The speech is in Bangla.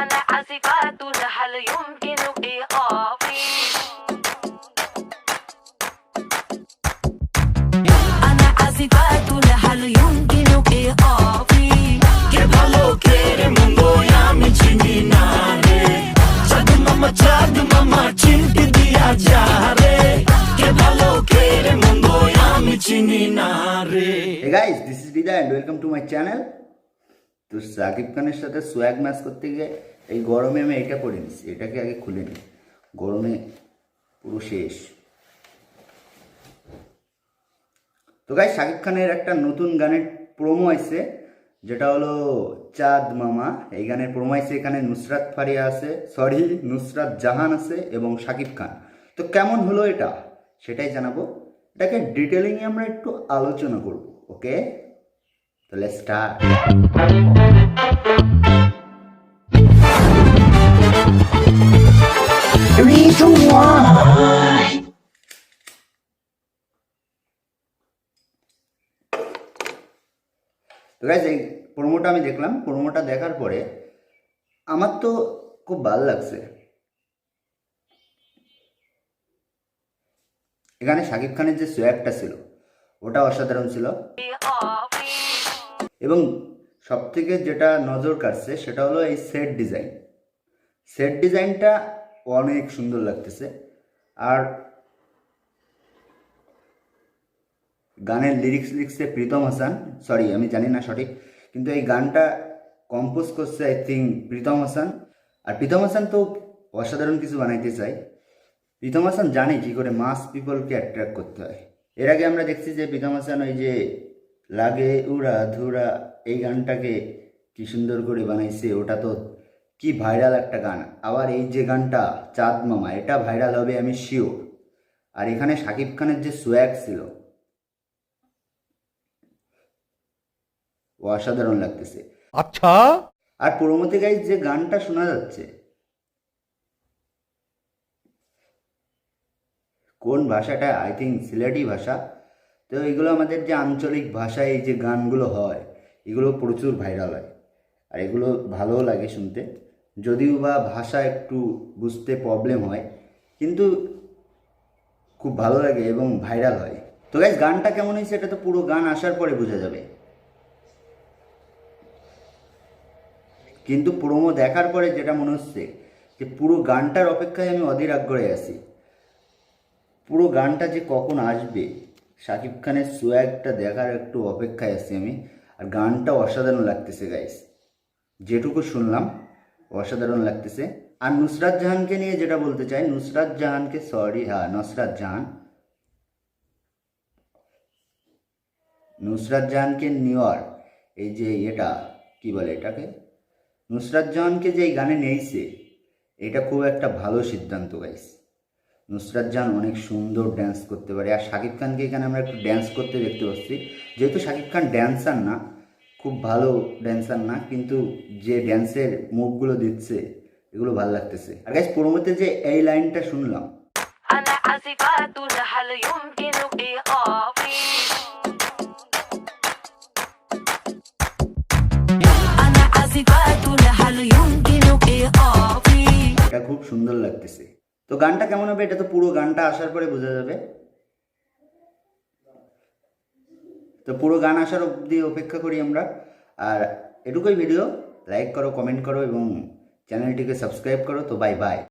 أنا عازفة هل يمكن إيقافي أنا عازفة هل يمكن إيقافي Que ভালো কেরে মুndo আমি চিনি না রে চাঁদ মামা চিমটি দিয়া যা রে কে ভালো কেরে মুndo আমি চিনি না রে। Hey guys, this is Dida and welcome to my channel. তো সাকিব খানের সাথে সোয়াগ ম্যাচ করতে গিয়ে এই গরমে আমি এটা করে নিচ্ছি, এটাকে আগে খুলে নিই, গরমে পুরো শেষ। তো গাইস, সাকিব খানের একটা নতুন গানের প্রোমো আছে, যেটা হলো চাঁদ মামা। এই গানের প্রোমো আছে, এখানে নুসরাত ফারিয়া আছে, নুসরাত জাহান আছে এবং সাকিব খান। তো কেমন হলো এটা সেটাই জানাবো, এটাকে ডিটেলিংয়ে আমরা একটু আলোচনা করব। ওকে, তো লেটস স্টার্ট। তো গাইস, এই প্রোমোটা আমি দেখলাম, প্রোমোটা দেখার পরে আমার তো খুব ভালো লাগছে। এখানে সাকিব খানের যে সোয়াগটা ছিল ওটা অসাধারণ ছিল, এবং সব থেকে যেটা নজর কাটছে সেটা হলো এই সেট ডিজাইন। সেট ডিজাইনটা অনেক সুন্দর লাগতেছে। আর গানের লিরিক্স লিখছে প্রীতম হাসান, আমি জানি না সঠিক, কিন্তু এই গানটা কম্পোজ করছে আই থিঙ্ক প্রীতম হাসান। আর প্রীতম হাসান তো অসাধারণ কিছু বানাইতে চাই। প্রীতম হাসান জানে কী করে মাস পিপলকে অ্যাট্রাক্ট করতে হয়। এর আগে আমরা দেখছি যে প্রীতম হাসান ওই যে লাগে উড়া ধুরা এই গানটাকে কি সুন্দর করে বানাইছে, ওটা তো কি ভাইরাল একটা গান। আবার এই যে গানটা চাঁদ মামা, এটা ভাইরাল হবে আমি শিওর। আর এখানে সাকিব খানের যে সোয়াগ ছিল ও অসাধারণ লাগতেছে। আচ্ছা, আর প্রোমোতে গাইস যে গানটা শোনা যাচ্ছে, কোন ভাষাটা, আই থিঙ্ক সিলেটি ভাষা। তো এগুলো আমাদের যে আঞ্চলিক ভাষায় এই যে গানগুলো হয় এগুলো প্রচুর ভাইরাল হয়, আর এগুলো ভালোও লাগে শুনতে, যদিও বা ভাষা একটু বুঝতে প্রবলেম হয়, কিন্তু খুব ভালো লাগে এবং ভাইরাল হয়। তো গাইস, গানটা কেমন হয়েছে এটা তো পুরো গান আসার পরে বোঝা যাবে, কিন্তু প্রোমো দেখার পরে যেটা মনে হচ্ছে যে পুরো গানটার অপেক্ষায় আমি অধীর আগ্রহে আছি। পুরো গানটা যে কখন আসবে, সাকিব খানের সোয়াগটা দেখার একটু অপেক্ষায় আছি আমি। আর গানটা অসাধারণ লাগতেছে গাইস, যেটুকু শুনলাম অসাধারণ লাগতেছে। আর নুসরাত জাহানকে নিয়ে যেটা বলতে চাই, নুসরাত জাহানকে নেওয়ার এই যে এটা কি বলে এটাকে, নুসরাত জাহানকে যে এই গানে নিয়েছে, এটা খুব একটা ভালো সিদ্ধান্ত গাইস। নুসরাত জাহান অনেক সুন্দর ড্যান্স করতে পারে, আর সাকিব খানকে এখানে আমরা একটু ড্যান্স করতে দেখতে পাচ্ছি। যেহেতু সাকিব খান ড্যান্সার না, খুব ভালো ড্যান্সার না, কিন্তু যে ড্যান্সের মুভগুলো দিচ্ছে এগুলো ভালো লাগতেছে। আর গাইস, প্রোমোতে যে এই লাইনটা শুনলাম, أنا عازفة هل يمكن إيقافي أنا عازفة هل يمكن إيقافي এটা খুব সুন্দর লাগতেছে। তো গানটা কেমন হবে এটা তো পুরো গানটা আসার পরে বোঝা যাবে। তো পুরো গান আসার অবধি অপেক্ষা করি আমরা। আর এটুকুই ভিডিও, লাইক করো, কমেন্ট করো এবং চ্যানেলটিকে সাবস্ক্রাইব করো। তো বাই বাই।